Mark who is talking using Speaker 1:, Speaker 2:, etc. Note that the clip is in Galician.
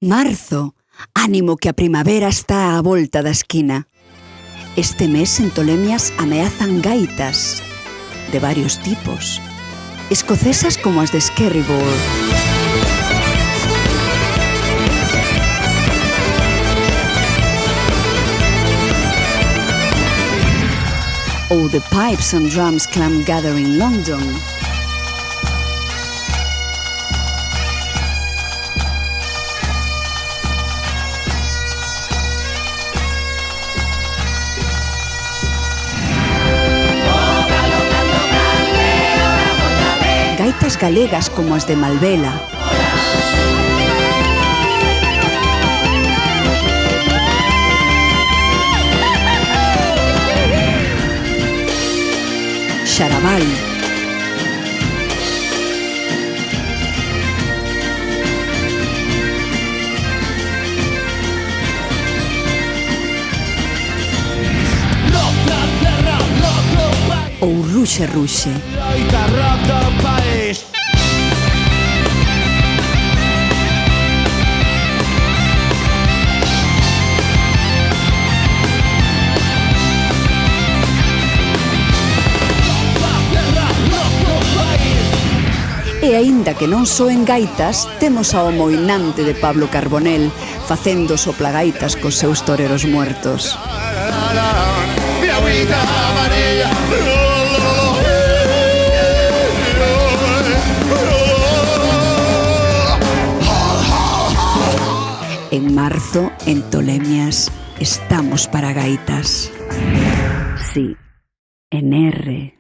Speaker 1: Marzo, ánimo que a primavera está á volta da esquina. Este mes en Tolemias ameazan gaitas de varios tipos, escocesas como as de Skerryvore, ou The Pipes and Drums Clam Gathering London. Gaitas galegas como as de Malvela, Xarabal, ou Ruxe Ruxe. E aínda que non soen gaitas, temos ao moinante de Pablo Carbonell facendo soplagaitas cos seus toreros muertos. En marzo, en Tolemias, estamos para gaitas. Sí, en R.